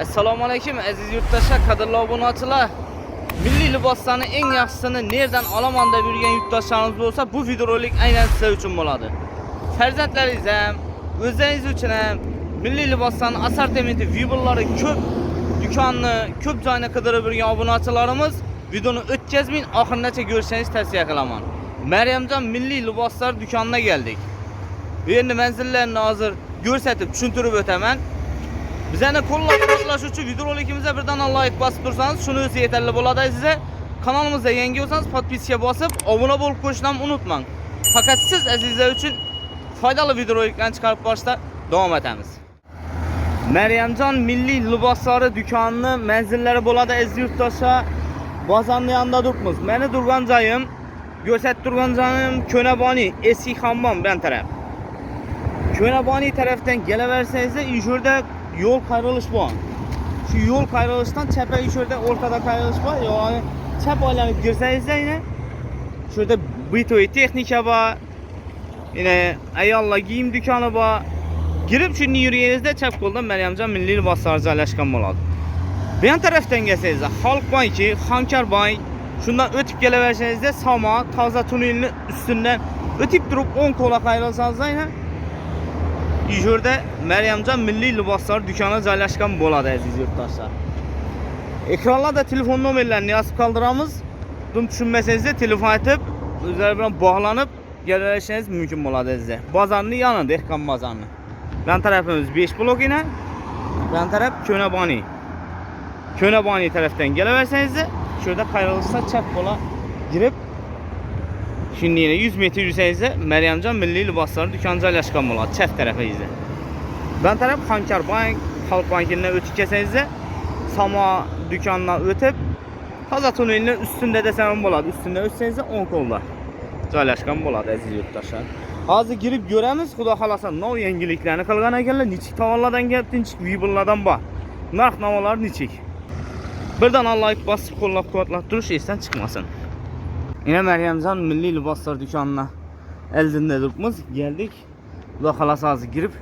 Assalomu alaykum aziz yurtdoshlar, qadrli obunachilar. Milliy liboslarni eng yaxshisini nereden olaman deb yurgan yurtdoshlarimiz bo'lsa, bu videorolik aynan sizlar uchun bo'ladi. Farzandlaringiz ham, o'zingiz uchun ham milliy liboslarning assortimenti, vibollari ko'p, do'konni ko'p joyni qidirib yurgan obunachilarimiz videoni o'tkazmang, oxirigacha ko'rishingizni tavsiya qilaman. Maryamjon milliy liboslar do'konuna keldik. Bu endi manzillarni hozir ko'rsatib tushuntirib o'taman. Bizani qo'llab-quvvatlash uchun videorolikimizga birdan like bosib tursangiz, shuni o'zi yetarli bo'ladi sizga. Kanalimizga yangi bo'lsangiz, podpiska bosib, obuna bo'lib qo'yishni unutmang. Faqat siz azizlar uchun foydali videoroliklarni chiqarib borishda davom etamiz. Maryamjon milliy liboslari do'konining manzillari bo'ladi aziz yurtdoshlar. Bozorning yonida turibmiz. Meni turgan joyim, ko'rsatib turgan joyim Ko'naboni, eski hammom bilan taraf. Ko'naboni tarafdan kelaversangiz, yurda yo'l qayrilish bor. Shu yo'l qayrilishdan chapga yurda o'rtada qayrilish bor. Ya'ni chap aylanib kirsangiz, yine şurada bitoy texnika bor. Yine ayollar giyim do'koni bor. Girib shuni yurganingizda chap qo'ldan Maryamjon milliy liboslar joylashgan bo'ladi. Bu yon tarafdan kelsangiz, Xalq banki, Xankar bank, shundan o'tib kelaversangizda Samo, toza tunnelning ustidan o'tib turib 10 qo'la qayrilsangiz, yine yurda Maryamjon milliy liboslar do'koni joylashgan bo'ladi aziz yurtdoshlar. Ekranlarda telefon nomerlarini yozib qoldiramiz. Buni tushunmasangiz telefon etib, o'zlari bilan bog'lanib kelaverishingiz mumkin bo'ladi sizga. Bozorning yonida, dehqon bozorning. Yan tarafimiz 5 blok ina. Yan taraf Ko'naboni. Ko'naboni tarafdan kelaversangiz, şurada qayrilishda chap qo'la girib, şimdi yine 100 metre yürüseniz Maryamjon milliy liboslar do'koni joylashgan bo'ladi chap tarafingizda. Ben taraf Xankar bank, Xalq bankidan o'tib kelsangiz, Samo do'konidan o'tib, toza tunnelning ustida desam bo'ladi. Ustidan o'tsangiz 10 qo'lda joylashgan bo'ladi aziz yurtdoshlar. Hozir girib ko'ramiz, xudo xolasa nov yangiliklarni qilgan ekanlar. Nechik tomonlardan kelib, tinchik vibollardan bor. Narx-navolar nechik. Birdan like bosib qo'llab-quvvatlab turish esdan chiqmasin. Yine Maryamjon milliy liboslar do'konina eldinda turibmiz. Geldik. Xudo xolasa hozir girib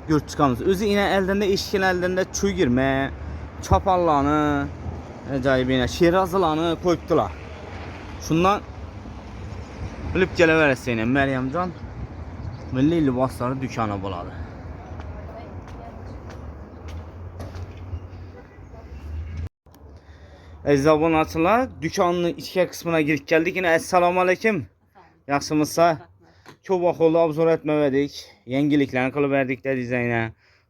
ko'rib chiqamiz. O'zi yine eldinda eshikning eldinda cho'girma, choponlarni, ajoyib yine sherozilarni qo'yibdilar. Shundan bilib kelaverasiz yine Maryamjon milliy liboslar do'koni bo'ladi. Aziz obunachilar, do'konning ichki qismına girib keldik. Yine assalomu alaykum. Yaxshimisiz? Ko'p vaqtda obzor etmadik. Yangiliklarni qilib berdik de dizayna.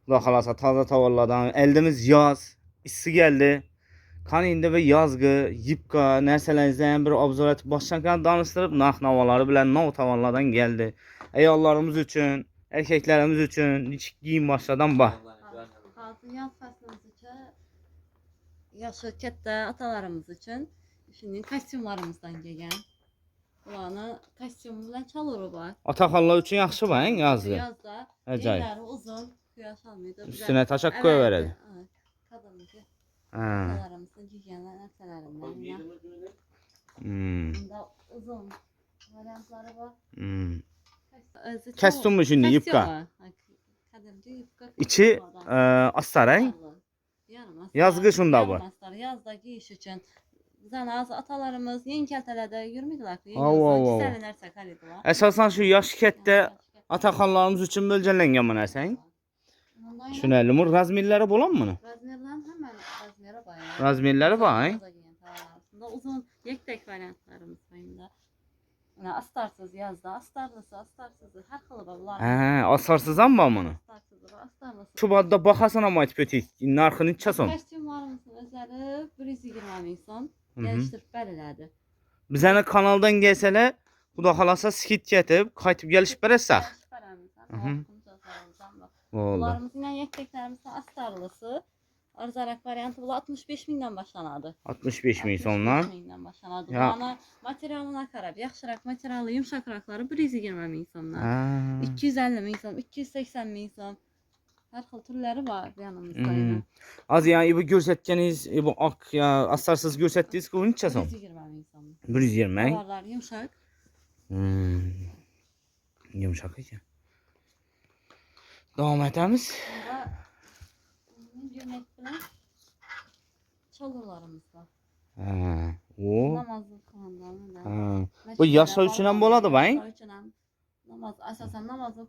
Xudo xolasa toza tovarlardan eldimiz yoz, issi geldi. Qani endi bir yozgi, yipqa narsalardan bir obzor etib boshlangan danıştırib, narx-navolar bilan nov tovarlardan geldi. Ayollarimiz uchun, erkeklarimiz uchun nechik giyim boshlardan bor. Hozir yoz faslimiz uchun yoshi katta atalarimiz uchun shunday kostyumlarimizdan kelgan. Ularni kostyum bilan chaluri bor. Otaxonlar uchun yaxshi bu, yozda. Yozda Ajoyib. yerlari uzun, quyosh olmaydi. Üstüne taşak koyuveradi. Qadimgi Ha. atalarimizning kiygan narsalaridan. Bunda uzun variantlari bor. Kostyum mu şimdi yipqa? Qadimgi yipqa. İçi astarang. Yazgı şunda bu. Yazda giyiş için. Bizden az atalarımız yeni keltelerde yürümüyorlar. Güzel narsa kalidiler. Esasen şu yaş ketdə ataxonlarımız üçün bölgələngan bu nərsəng. Şunəli mur razmerləri bolan mı? Razmerden hemen razmere bayağı. Razmerləri var, Aslında uzun yektek varyantlarımız var. Yani astarsız yazda, astarlısı, astarsızı her xili var bunlar. Hə, asarsızam mı bunu? Astarsızı var, astarlısı. Çubadda baxasan ama etpötik, narxını içəsən. Kostyumlarımızın özləri 120 min son. Geliştirib bəlilədi. Bizəni kanaldan gəlsələr, xuda xalasa skit getib, qayıtıb gəlişib bərəsək. Bunlarımız yine yekteklərimiz astarlısı. Arzarak variantı bu 65 mindən başlanadı. 65 min sondan. 65 mindən başlanadı. Bana materialına qarab, yaxşıraq materialı, yumşaqraqları 120 min sondan. 250 min son, 280 min son. Her xil türləri var yanımızda. Az yani bu görsətkəniz, bu ak ya astarsız görsətdiniz ki, onu neçə son? 120 min son. 120. Davarlar yumşaq. Yumşaq ekan. Davam etamiz. Burada gömlek bilan çalgılarımız var. Ha, o. Namazlı kılandan. Ha. Bu yaş ölçünen boladı bay? Yaş ölçünen. Namaz, asasen namazı.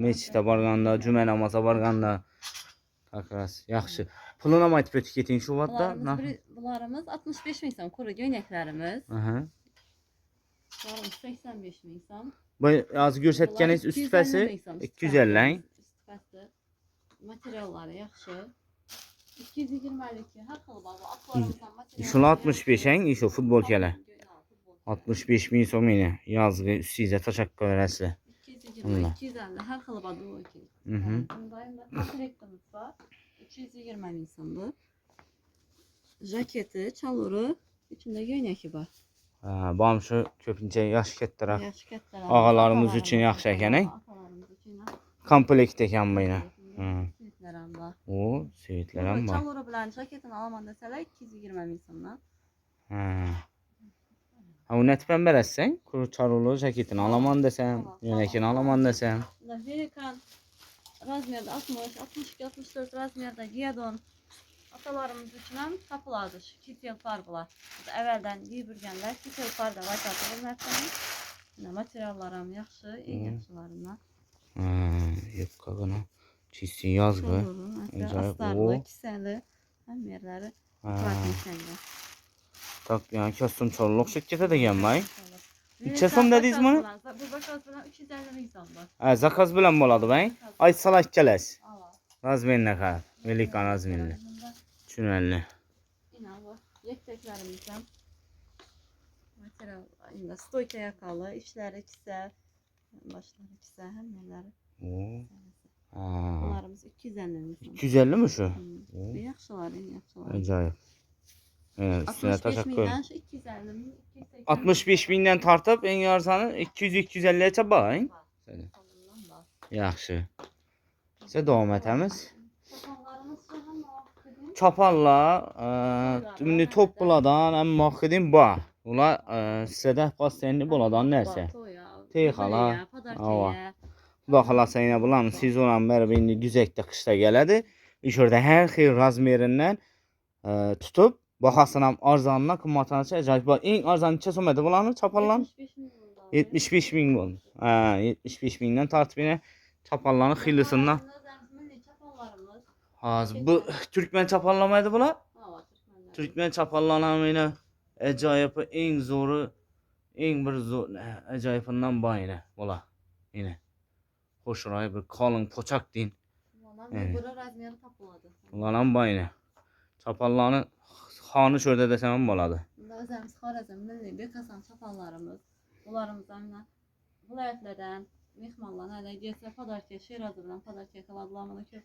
Meçhdə barğanda, cümə namaza barğanda. Akras, yaxşı. Puluna mı aytıb etiketin şu vadda? Bularımız 65 min son kuru göynəklərimiz. Aha. Bularımız 85 min son. Bu az göstərgəniz üst fəsi 250. Üst fəsi. Materialları yaxşı. 222 hər xil baba. Aklarımızdan material. Şunu 65 en, iş o futbol gələ. 65 min son yine yazğı sizə təşəkkür edərsə. 220, 250 hər xil baba o ki. Bundayım da komplektimіз var. 220 min sondu. Jaketi, çaluru, içində göynəki var. Ha, bam şu köpüncə yaş ketdirək. Yaş kətlər. Ağalarımız üçün yaxşı əkənək. Ağalarımız üçün Komplekt ekan bu yine. Sivitlərəm var. O, sivitlərəm var. Çaluru bilan jaketin alaman desələr 220 min sondan. Ha. Ha, o netben verəsən, kuru çarulu jaketini alaman desəm, yönəkini alaman desəm. Verikan razmerde 60, 62, 64 razmerde giyadon. Atalarımız üçün həm tapıladır. Kitel farqlar. Əvvəldən giyibürgənlər kitel farqda var tapılır nəfsənin. Materiallarım yaxşı, en yaxşılarından. Yok qaqına. Çizsin yazğı. Astarlı, kisəli, həm yerləri pratikəndə. Tak, yani kostüm çorluq şirkətə də gəlmək. Neçə som dediniz bana? Bu zakaz bilan 350 min som var. Ha, zakaz bilan boladı bəy. Ay salak gələs. Razmenlə qal. Velikan razmenlə. 350. İnan bu. Yekteklərimizdən. Material, indi stoyka yakalı, içləri kisə, başları kisə, həm yerləri. Bunlarımız 250 min som. 250 mi şu? Yaxşılar, en yaxşılar. Acayip. Evet, üstüne 65 təşəkkür. mindən 250 min, 280 65 bindən tartıb en yarsanı 200-250'ye çaba, hein? Yaxşı. Sizə davam etəmiz. Sapanlarımız şu həm vaxtdır. Çaparla, ümni top buladan, əm maxidin ba. Ula sizə də pastenli buladan nəsə. Teyxala. Padarkaya. Baxala sənə bulan sezonun bəri indi güzəkdə qışda gələdi. İşorda hər xeyir razmerindən tutub baxasınam arzanına qımmatına acayip var. En arzan neçə somədi bulanı çaparlan? 75 min oldu. Ha, 75 mindən tartıb yenə çaparlanın xillisindən. Bu Türkmen çaparlamaydı bula? Türkmen çaparlanan yenə acayip en zoru, en bir zor, acayipindən ba yenə bula. Yenə. Hoş orayı bir kalın poçak deyin. Bura razmeri tapıladı. Ulanam ba yenə. Çaparlanı xanı şördə desəm boladı. Özəmiz Xarəzm milli bekasan çapanlarımız. Bunlarımızdan vilayətlərdən, mehmanlarına hələ gəlsə Padarkaya, Şirazdan Padarkaya qaladılarını ki.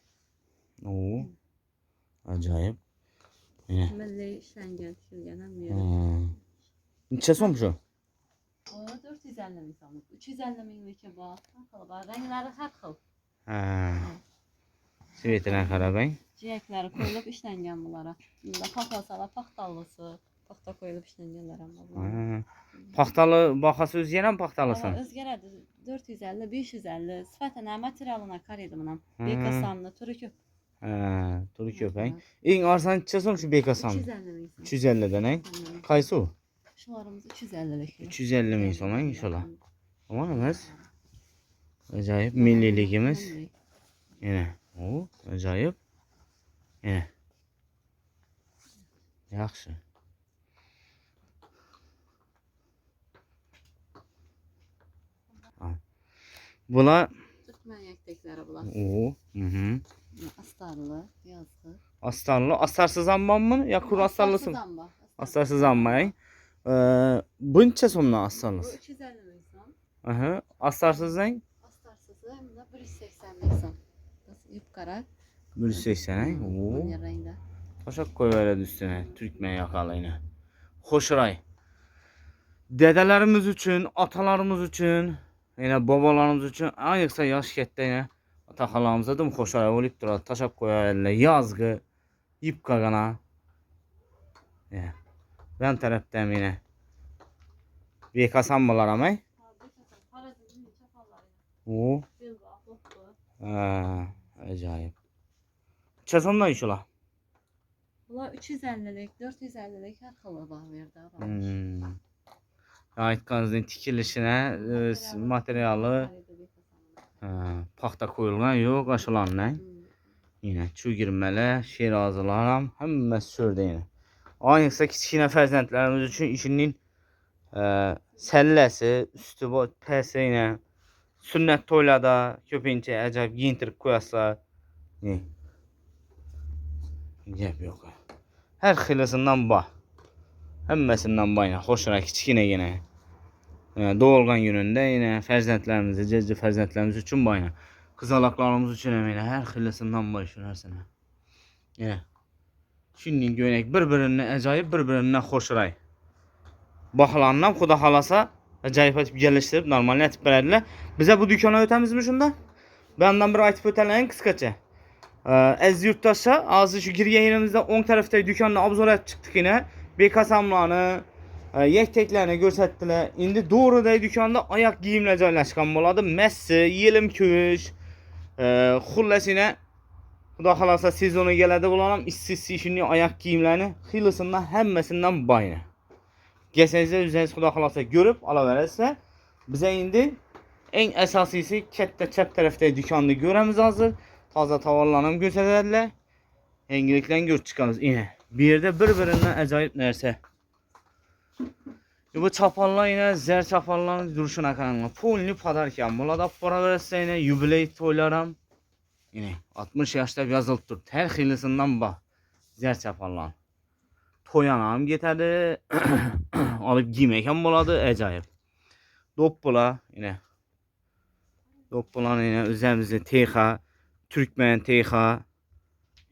Oo. Acayip. Yine. Milli işləngan, tikilgan həm yeri. Neçə som şu? O 450 min somluq. 350 minlik bax. Rəngləri hər xil. Sivetinə xarabəy. Ciyəkləri qoyulub işləngan bunlara. İndi paxtasalar paxtallısı, paxta qoyulub işlənganlar amma. Paxtalı baxası özgərən paxtalısın? Özgərədir. 450, 550. Sifətinə, materialına karedimlə. Bekasanlı, turu köp. Turu köpək. En arsan neçə som şu bekasan? 250 min som. 250'den ay. Qaysı o? Şularımız 250'lik. 250 min som ay inşallah. Aman əməz. Acayip milliligimiz. Yine. O, acayip. Yine. Yaxşı. Bula Türkmen yektekləri bunlar. o, Astarlı, yazğı. astarlı, astarsız amban mı? Ya kuru astarlısı mı? Zamba. Astarsız amban. Bu neçə somla Bu astarlısı? 250 min som. Aha, astarsız ne? Astarsızı hem de 180 min som. Yuqara. 180 ay. Oo. Bunun rəngdə. Taşak koy veredi üstüne. Türkmen yakalı yine. Hoşray. Dedelerimiz için, atalarımız için, yine babalarımız için, ayıksa yaş ketdə yine ataxalarımıza da mı hoşray olub durar. Taşak koy veredi. Yazgı, ip qaqana. Ben tərəfdəyim yine. Bekasan bunlar ama. Oo. Acayip. Çəsondan işola. Bunlar 350'lik, 450'lik hər xilli var verdi. Aytqanınızın tikilişinə materialı paxta koyulğan yox, aşılanla. Yine çuy girmələ, şerazılaram, həmməsi sördə yenə. Aynıqsa kiçikinə fərzəndlərimiz üçün işinin səlləsi, üstü pəsə yenə sünnət toylada köpəyincə əcəb giyintirib qoyasa. Gəp yox. Hər xiləsindən bax. Həmməsindən bax yenə, xoşuna kiçikinə yenə. Doğulğan günündə yenə fərzəndlərimiz, cəcə fərzəndlərimiz üçün bax yenə. Qızalaqlarımız üçün yenə hər xiləsindən bax şunarsan. Yenə. Şimdi göynək bir-birindən əcayib, bir-birindən xoşuray. Baxılandan xuda xalasa əcayib etib gəlişdirib normal etib belədilər. Bizə bu dükkana ötəmizmişində. Benden bir aytıb ötələyin qısqaça. Əziz yurttaşlar, azı şu girgən yerimizdə 10 tərəfdə dükkanla obzor edib çıxdıq yenə. Bekasamlarını, yekteklərini göstərdilər. İndi doğru da dükkanda ayaq giyimlə caylaşqan boladı. Məssi, yelim köyüş, xulləs yenə xuda xalasa sezonu gələdə bulanam. İsti işini ayaq giyimlərini xiləsindən həmməsindən bayına. Gəsənizə üzəniz xuda xalasa görüb ala verəsə, bizə indi en əsasisi kətdə çəp tərəfdə dükkanda görəmiz hazır. Taza tavarlanım göstərdilər. Engilikdən gör çıxarız yenə. Bir yerdə bir-birindən əcayib nərsə. Bu çapanlar yine zər çapanların duruşuna kanalına. Polini padarken burada para verəsə yine yubiley toylaram. Yine 60 yaşda yazılıb dur. Hər xilisindən bax. Zər çapanlar. Toyanam getədi. Alıp giyməkən buladı. Əcayib. Doppula yine. Doppulan yine üzərimizdə teyxa. Türkmen teyxa.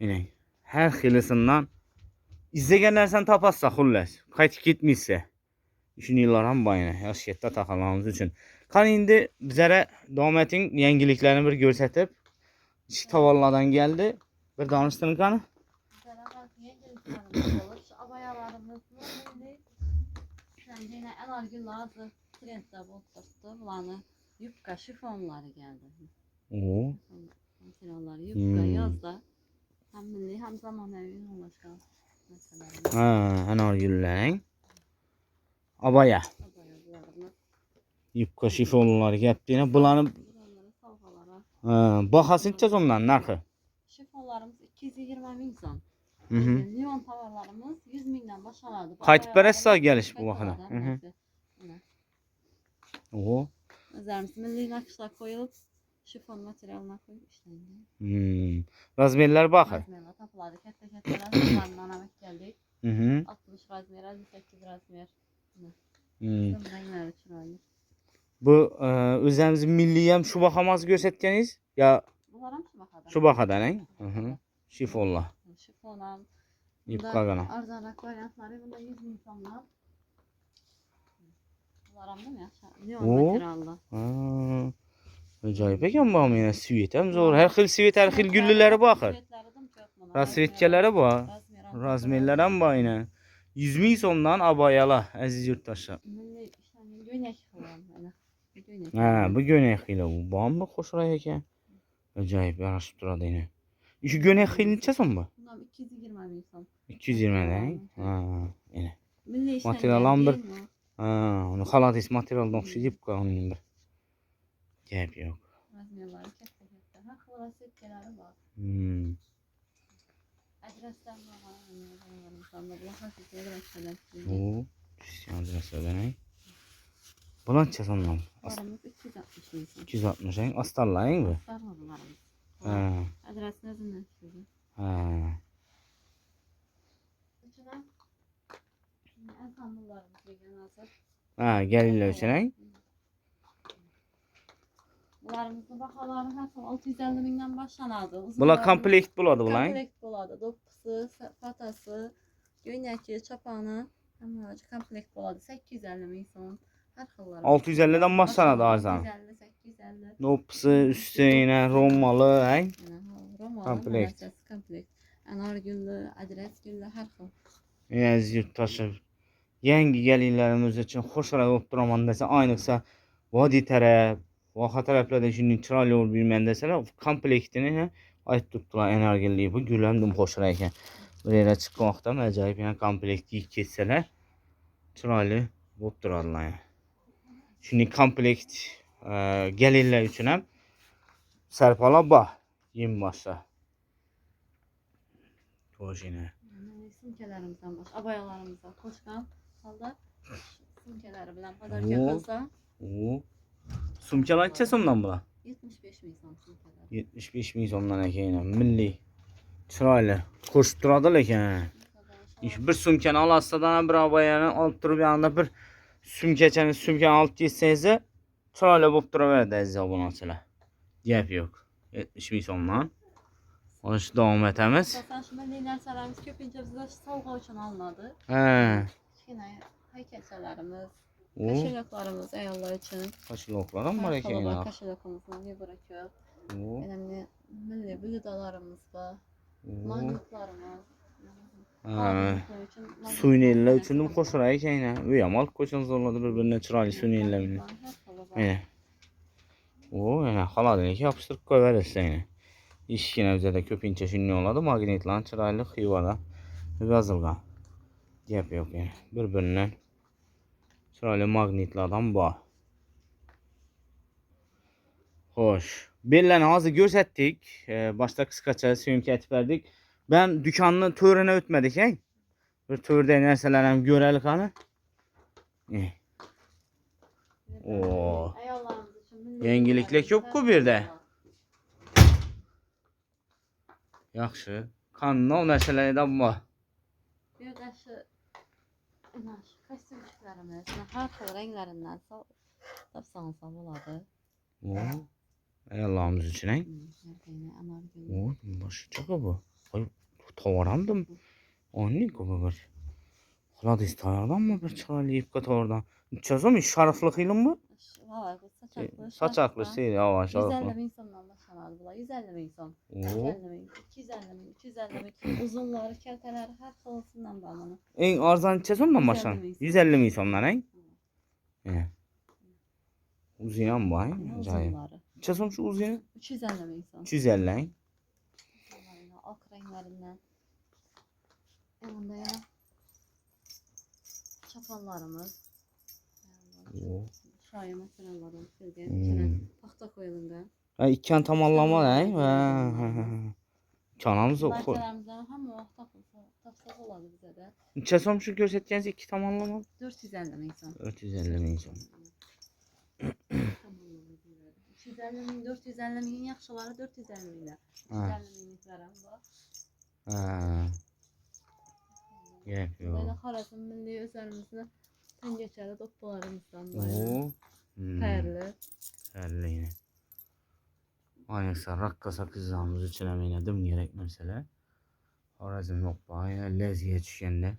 Yine. Hər xilisindən. İzləyənlərsən tapazsa xulləs. Qayıt gitmişsə. Düşünürlər bayına. Yaşiyətdə taxalarımız üçün. Kan indi bizlərə Damətin yeniliklərini bir göstərib. İki tavallardan gəldi. Bir danışdın kanı. Bizlərə bax yeniliklərimiz olur. Şu abayalarımız indi. Səncə yenə ən argül lazım. Trenddə boltdurdu. Bulanı yubka şifonları gəldi. Oo. Materialları yubka yazda. Hem milli hem zamanəvi başqa məsələlər. Ha, ən argüllərin. Abaya. Yubka şifonları gəpdiyinə. Bulanı baxasın tez ondan narxı. Şifonlarımız 220.000 son. Neon tavarlarımız 100.000'den başlanırdı. Qayıtıb bərəsə gəliş bu vaxtına. Oo. Üzərimiz milli nakışlar koyulup şifon materialına koyup işlendi. Razmerlər baxır. Razmerlər tapıladı. Kətdə razmerlərdən əmək gəldik. 60 razmer, 58 razmer. Bu özəmizin milliyəm şu baxamaz göstərkəniz ya Bunlarım şu baxadan, şifonla. Şifonla. Yubka qana. Arzanak varyantları bunda 100.000 sonlar. Bunlarım değil mi? Neon materiallı. Acayip ekan bu yenə sivitəm zor. Hər xil sivit, hər xil güllüləri baxır. Rasvetkələri var. Razmerlərəm var yenə. 100.000 sondan abayala əziz yurttaşlar. Bu göynək xili bu. Bam mı xoşuray ekan? Acayip yaraşıb duradı yenə. Şu göynək xili neçə son bu? Bunlar 220.000 son. 220'dən. Yenə. Milli Materialan bir. Onu xaladis materialdan oxşayıb qanun bir. Gəp yox. Razmerləri kətdə. Hər xil rasvetkaları var. Adresler var. Oo, adresler. Bulan çəsanlar. Varımız 260. 260 en astarlayın bu. Astarlarım. Adresini özündən istəyir. En samurlarımız vegan hazır. Gəlirlər üçün. Bunlarımızın baxaları hər 650.000'den başlanardı. Bula komplekt buladı bulan. Komplekt buladı. Dokusu, patası, göynəki, çapanı. Həmracı komplekt buladı. 850.000 son. Hər xilları. 650'den başlanardı arzan. 850, 850. Dokusu, üstü yenə romalı, Romalı, komplekt. Komplekt. Anar güllü, adres güllü, hər xil. Əziz yurttaşlar. Yəngi gəlirlərimiz üçün xoş olub duramanda desə, aynıqsa vadi tərəf, vaxa tərəflərdə şimdi çıraylı olur bilmən desələr, komplektini ayıb tutdular enerjiliyi bu güləndim xoşuna ekan. Buraya çıkmaktan acayip yani komplekt yiyip ketseler. Chiroyli bo'lib turadilar yani. Shunday komplekt gelinlar uchun ham sarpolar bor. Yem boshqa. To'shina. Sumkalarimizdan bosh, abayalarımızdan qo'shgan holda sumkalari bilan podarka qilsa Oo. Sumkalar necha so'mdan bular? 75 ming so'm sumkalar. 75 ming so'mdan ekan. Milliy. Chiroyli. Qo'shib turadi lekin. Bir sumkani olasidan bir abayani olib turib yanında bir sumkani olib ketsangiz chiroyli bo'lib turaveradi aziz obunachilar. Gap yo'q. 70 ming so'mdan. Olishda davom etamiz. Asosan shu milliy narsalarimiz ko'pincha bizda sovg'a uchun olinadi. Ha. Kichkina haykalchalarimiz, O. kashelaklarimiz ayollar uchun. Kashelaklar ham bor ekan. Kashelakimizdan yebara ko'p. O. Endi milliy blyudolarimiz bor. O. Magnitlarimiz. Ha. Suyunellar uchun ham qo'shilar ekan. U ham olib qo'ysangiz bo'ladi bir-biriga chiroyli suyunellar. Mana. O, yana xolodilga yopishtirib qo'yaverasiz yana. Eshikini bizada ko'pincha shunday oladi, magnitlarni chiroyli xiyoda yozilgan. Gap yo'q yani. Bir-biridan chiroyli magnitlardan bor. Xo'sh, bellarni hozir ko'rsatdik. Boshda qisqacha syomka aytib berdik. Ben dükkanın to'rini o'tmadik, he? Bir to'rda narsalar ham ko'raylik qani. Oo. Yangiliklar ko'p-ku bu yerda. Yaxshi. Qanday narsalardan bor? Bu yerda shu kostyumchilarimiz har xil ranglaridan topsangiz bo'ladi. Oo. Ayollarimiz uchun, he? Oo, boshqa bu. Qo'y, tovaramdim. Onun gibi bir. Xulodis tayyordanmi bir chiroyli ipga tovardan. Necha sharafli qilim bu? Sochaqli seri, ha, sharafli. 150 ming so'mdan boshlanadi bular. 150 ming so'm. 150 ming, 250 ming, 350 ming. Uzunlari, kaltalari har xilsidan bor mana. Eng arzon necha so'mdan boshlanadi? 150 ming so'mdan, he? Uzi ham bor, he? Ajoyib. Necha so'm shu uzi? 350 ming so'm. 350, he? Oq renglarinden. Bunda yana çapallarımız. Şahi materiallardan kelgan. İçine paxta qo'yilgan. Ha, ikkan tomonlama, he? Kanamiz o. Parçalarimizdan hamma topsa bo'ladi bizada. Necha so'm shu ko'rsatganingiz ikki tomonlama? 450 ming so'm. 450 ming so'm. 350 ming, 450 ming yaxshilari 450 minglar. 350 mingliklar ham bor. Ha. Gap yo'q. Mana Xorazm milliy o'zlarimizni tangachalar do'ppalarimizdan bor. Oo. Perli. Perli yine. Ayniqsa raqqasa qizlarimiz uchun ham yana dim kerak narsalar. Xorazm do'ppa, leziga tushganda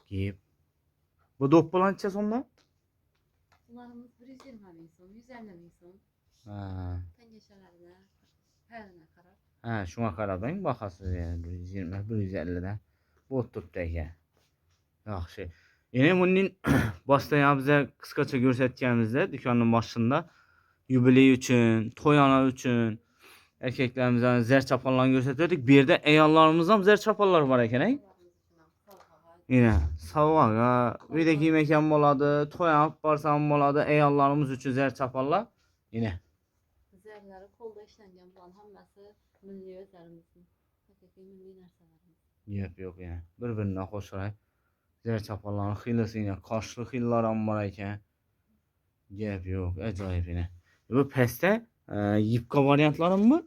kiyib. Bu do'ppalar necha so'mdan? Bularimiz 120 ming so'm, 150 ming so'm. Ha. Tangachalarda perline qarab. Ha, shunga qarabang, bahasi 120, 150 dan. Bu turibdi ekan. Yaxshi. Yana bunning boshda ham biz qisqacha ko'rsatganimizda do'konning boshida yubiley uchun, to'yona uchun erkaklarimiz zar chapallarni ko'rsatdik. Bu yerda ayollarimiz ham zar chapallar bor ekan, he? Yana sovg'aga, uyda kiymak ham bo'ladi, to'y olib borsam bo'ladi, ayollarimiz uchun zar chapallar. Yana Zarlari qo'lda ishlangan bular hammasi milliy o'zlarimizning haqiqiy milliy narsalarimiz. Gap yo'q yana. Bir-biridan qo'shilib zar chapallarning xilosini, qoshli xillar ham bor ekan. Gap yo'q, ajoyib yana. Bu pastda yipqa variantlarimi bor?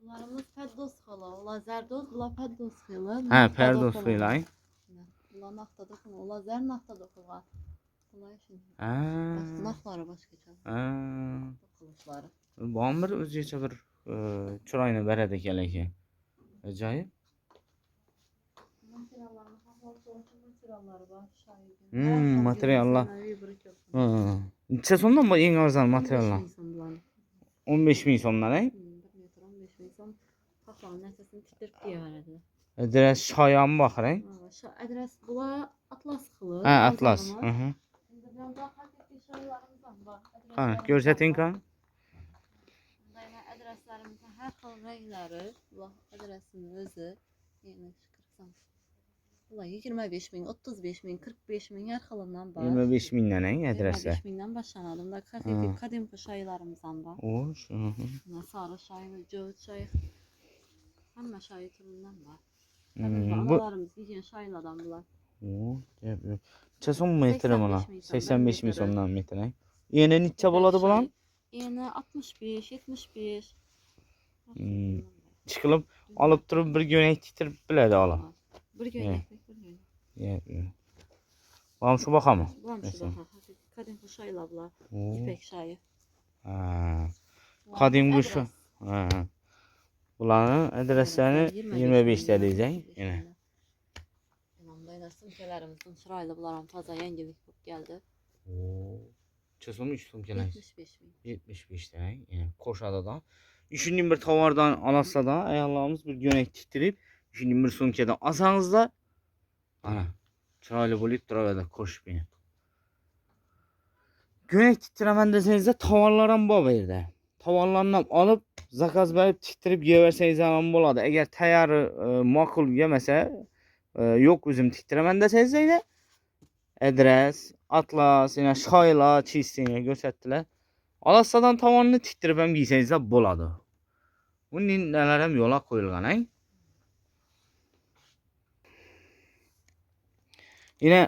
Bularimiz paddos xili, ular zardoz, bular paddos xili. Ha, paddos xili. Ular naqda do'qilgan, ular zar naqda do'qilgan. Ular shunday. Ha. Naqdlari boshqacha. Ha. Do'qilishlari. Bomber o'zgacha bir chiroyini beradi ekan lekin. Ajoyib. Materiallarni xohlash materiallari bor, materiallar. Ha. Necha so'mdan bu eng arzon materiallar? 15 ming so'mdan, he? 1 metr 15 ming so'm. Xohlagan narsasini tiktirib beyaveradi. Adres shoyam bor, qarang. Shu adres bular atlas xili. Ha, atlas. Endi bunda haqiqiy shoylarimiz ham bor. Qani, ko'rsating qani. Adreslarimizning har xil ranglari, bular adresning o'zi. Yine 40 Bunlar 25 bin, 35 bin, 45 bin yer halından var. 25 mindən adresi. 25 bindən başlanadım da kadim çaylarımızdan var. O, şu. Sarı çayı, cöğüt çayı. Həmmə çayı türündən var. Bu Analarımız yiyən çaylardan bunlar. o, deyib. Çəson metrə buna. 85 min 85 somdan metrə. Yenə neçə boladı bulan? Yenə 65, 75. Çıxılıb alıp durub bir göynək tikdirib bilədi ala. Bir göynək, bir göynək. Deyib. Balam şu baxamı. Bulam şu baxa. Kadim çaylar bunlar. Oo. İpek çayı. Ha. Kadim quşu. Ha. Bunların adreslərini 25'də deyəcək. Yenə. İnanmayın, sumkələrimizin çıraylı bunların taza yenilik gəldi. Oo. Çəson 3 sumkələr. 75 bin. 75'də. Yəni Qoşadada. Üçüncü bir tavardan alassa da ayaqlarımız bir göynək tikdirib, üçüncü bir sumkədə asanızda ana çıraylı bulub dura koş beni. Göynək tikdirəmən desənizdə tavarlardan bab verdə. Tavarlarından alıp zakaz verib tikdirib yeyirsəniz zaman boladı. Əgər təyarı makul yeməsə, yox bizim tikdirəmən desənizdə də adres, atlas, yəni şayla, çizsini göstərdilər. Alassadan tavanını tikdirib həm giysənizdə boladı. Bunun nələr həm yola qoyulğan, hə? Yine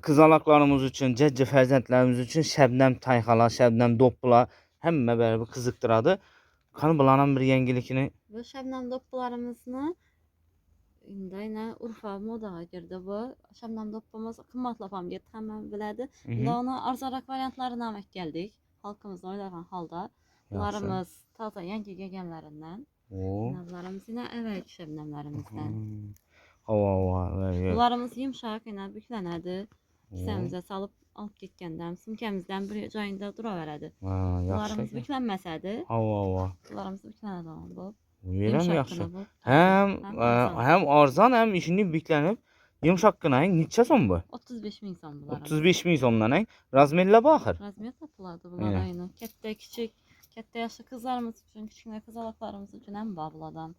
kızalaklarımız için, cəcci fərzəndlərimiz için şəbnəm tayxalar, şəbnəm doppular həmmə bərabər qızıqdıradı. Kanı bulanan bir yengilikini. Bu şəbnəm doppularımızı indi yine Urfa modağa girdi bu. Şəbnəm doppumuz qımmatlapam getdi, həmən bilədi. İndi ona arzarak variantlarına əmək gəldik. Halkımızın oylanan halda. Bunlarımız taza yengi gegənlərindən. Bunlarımız yine əvvəlki şəbnəmlərimizdən. Bunlarımız yumşaq, yine büklənədi. Kisəmizə salıb alıp getgəndən, sumkəmizdən bir cayında dura verədi. Bunlarımız büklənməsədi. Bunlarımız büklənədi oldu. Verəm yaxşı. Həm arzan, həm işini büklənib. Yumşaq qınayın, neçə son bu? 35 min son bunlar. 35 min sondan, razmerlə baxır. Razmer tapıladı bunlar aynı. Kətdə kiçik, kətdə yaşlı kızlarımız üçün, kiçik qızalaqlarımız üçün həm babladan.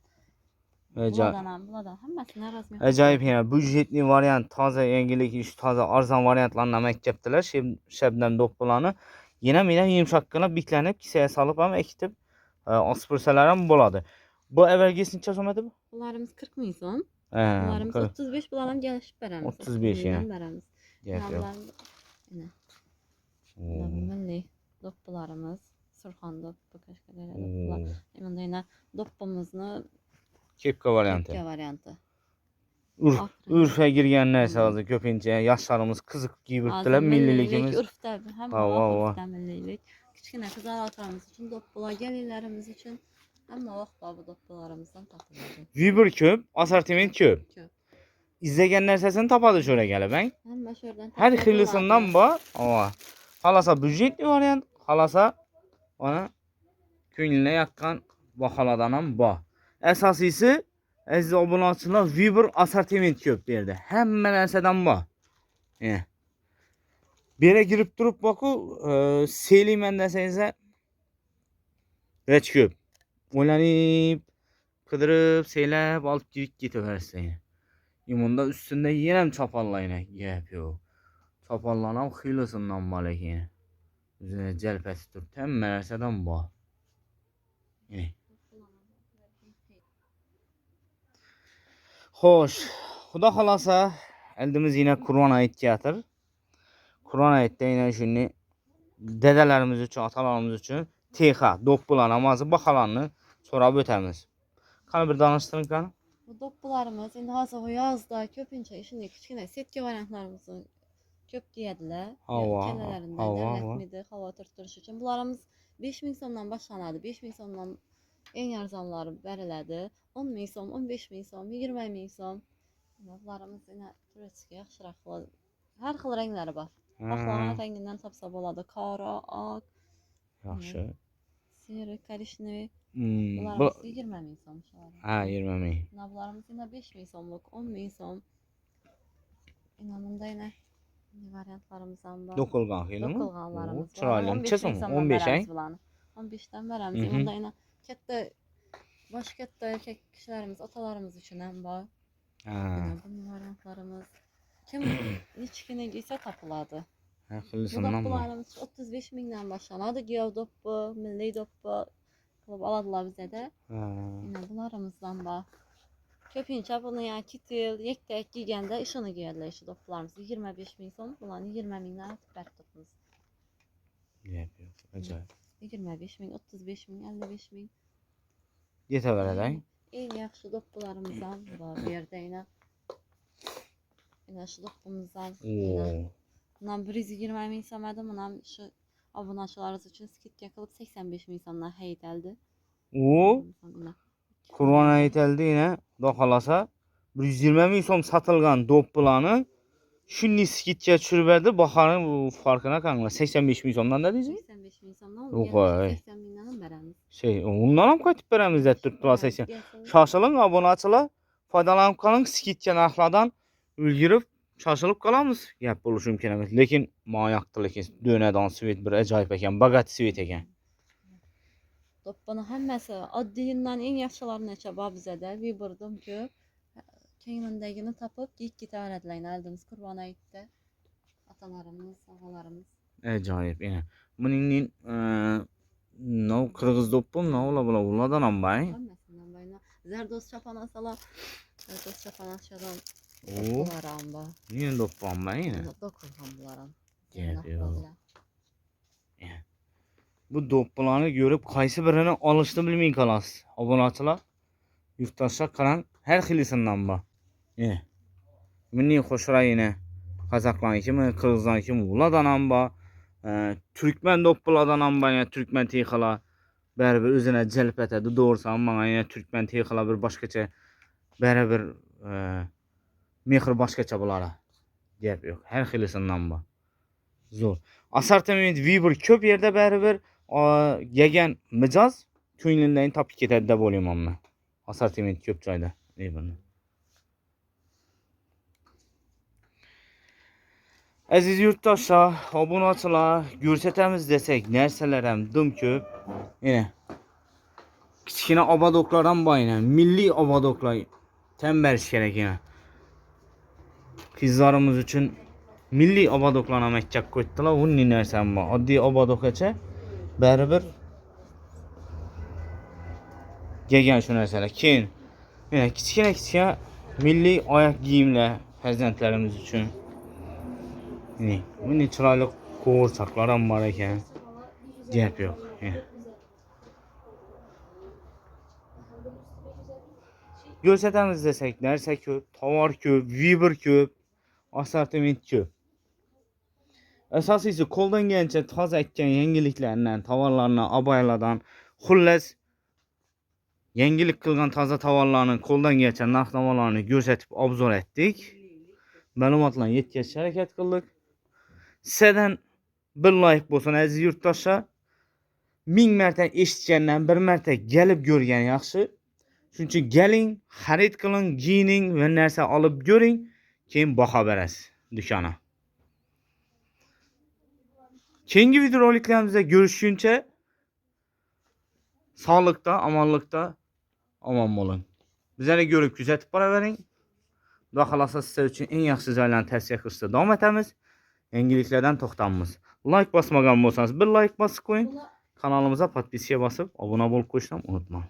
Buladan həmməsinə razmer. Acayip yəni bu ücretli variant, taze yengilik, taze arzan variantlarına məktəbdilər. Şəbnəm doppularını yenə yumşaq qına büklənib, kisəyə salıb amma əkitib aspırsələrim boladı. Bu əvvəlgisi neçə somadı bu? Bunlarımız 40 min son. Bunlarımız 35 bulalım gəlişib bərəmiz. 35 yəni. Bərəmiz. Yine. Milli doppularımız. Surxan doppu, Kaşqadarya doppular. Hemen de yine doppumuzun Kepka variantı. Kepka variantı. Urfə girgənlər sağlığı köpüncə yaşlarımız qızıq giyibdilər millilikimiz. Urfda həm Urfda millilik. Kiçkinə qızalaqlarımız üçün doppular, gəlinlərimiz üçün həm də vaxt bu doppularımızdan tapılır. Vibur köp, asortiment köp. İzləyənlər səsini tapadı şöyle gəlib, hə? Həmmə şuradan. Hər xillisindən var. Halasa büdcetli variant, halasa ona könlünə yaxın baxaladanam var. Əsasisi əziz abunəçilər Vibur asortiment köp verdi. Həmmə nərsədən var. Bir yere girip durup bakı seyliyim desenize reç köp. Olanıp kıdırıp seyləb alıp girip getiversin. İmunda üstünde yine çapallayına yapıyor. Çapallanam xiləsindən malək yine. Üzünə cəlbəsi dur. Təm mərəsədən var. Hoş. Xuda xalasa eldimiz yine Kurban ayet tiyatr. Kurban ayette yine şimdi dedelerimiz için, atalarımız için texa, doppular namazı baxalanını sonra ötəmiz. Kanı bir danışdırın kanı. Bu doppularımız indi hazır o yazda köpünçə işini kiçkinə setki variantlarımızı köp deyədilər. Kələlərindən dərlətmidir, hava tutturuş üçün. Bunlarımız 5 min sondan başlanadı. 5 min sondan en arzanları bərilədi. 10 min son, 15 min son, 20 min son. Bunlarımız yine turistki yaxşıraqlı. Hər xil rəngləri var. Baxlanan rəngindən tapsa boladı. Kara, ağ, yaxşı. Seri, karışnevi. Bu 20 min son. Ha, 20 min. Bunlarımız yine 5 min sonluk, 10 min son. İnanında yine variantlarımızdan var. Dokulğan xeyli mi? Dokulğanlarımız var. Çıraylı. Neçə son? 15 ay? 15'ten verəmiz. İnanda yine kətdə, baş kətdə erkek kişilərimiz, atalarımız üçün həm var. Ha. Yine bu varantlarımız. Kim neçkini giyse tapıladı. Bu Akıllısından mı? doppularımız 35 mindən başlanadı. Giyav doppu, milli doppu olub aladılar bizə də. Ha. Yine bunlarımızdan bax. Köpüncə bunu yəni kitil, yekdək giygəndə işını giyərlər işi doppularımızı. 25 min son, bunların 20 mindən bərk tutmuz. Yok. Acayip. 25 min, 35 min, 55 min. Yete verədən. En yaxşı doppularımızdan var bir yerdə yine. Yine şu doppumuzdan. Oo. Bundan 120 min səmədi. Bundan şu abunəçiləriniz üçün skit yakılıp 85 min insanlar heydəldi. O Kurban ayetelde yine dokalasa 120 min som satılgan doppulanı şimdi skitçe çürüverdi bakarın bu farkına kanka 85 min somdan da diyecek. 85 min insanlar Yok, oldu. ay. 80 mindən verəmiz. Ondan hem katıp veremiz de tuttular 80. Şaşılın abone açıla faydalanıp kalın skitçe nahladan ülgürüp şaşılıp kalamız. Yap buluşum imkanımız. Lekin mayaktı lekin dönədən svet bir acayip eken bagat svet eken. Doppanın həmməsi addiyindən en yaxşılarını neçə bax bizə də vibirdim ki, keynindəgini tapıb git öyrədiləyini əldimiz qurban ayətdə. Atalarımız, ağalarımız. Acayip yine. Bunun no Kırgız doppum ne ola bula uladan ambay. Həmməsindən bayına. Zərdos çapana sala, zərdos çapana şadan. Oo. Bunlarım bax. Yine doppu ambay yine. Dokunmam bunlarım. Gel yok. Bu doppularını görüp kaysı birine alıştı bilmeyin kalas. Abonaçılar. Yurttaşlar karan her xilisinden ba. Yine. Minni hoşura yine. Kazaklan kimi, Kırgızlan kimi uladan amba. Türkmen doppuladan amba yine Türkmen teyxala. Bərabər özünə cəlb etədi. Doğrusan bana yine Türkmen teyxala bir başqaça. Bərabər mehir başqaça bulara. Deyip yok. Her xilisinden ba. Zor. Assortiment Viber köp yerde bərabər yegen micaz tüyünlüğünden tapik etədi də bolayım amma. Assortiment köp çayda. İyi bunu. Aziz yurttaşlar, abunəçilər, görsətəmiz desək, nərsələrəm dım köp. Yine kiçikine abadoklardan bayına, milli abadoklar tembel gerek yine. Kızlarımız için milli abadoklarına məkkək koydular. Bunun ne nərsəm var? Addi abadokaça bərabər gegen şu nərsələr. Kin. Yine kiçikine milli ayak giyimlə fərzəndlərimiz üçün. Yine çıraylı qoğurçaqlarım var ekan. Deyip yok. Görsətəmiz desək, nərsə köp, tovar köp, Viber köp, assortiment köp. Əsasısı koldan gəncə taz əkən yengiliklərindən, tavarlarına, abaylardan, xulləs yengilik qılğan taza tavarlarının koldan geçən naxlamalarını görsətib obzor etdik. Məlumatla yetkəş hərəkət qıldıq. Sizdən bir like bolsun əziz yurttaşlar. 1000 mərtə eşitkəndən bir mərtə gəlib görgən yaxşı. Çünkü gelin, xarid qılın, giyinin və nərsə alıb görün, keyin baxa verəsiz dükana. Keyingi videoroliklərimizdə görüşünce sağlıkta, amanlıkta aman olun. Bizə də görüb güzətib para verin. Daxilasa sizə üçün en yaxşı caylarını təvsiyə qırsıda davam etəmiz. Yengiliklərdən toxtanmız. Like basmagan olsanız bir like basıb koyun. Kanalımıza podpisya basıb abunə olub qoyuşdan unutmayın.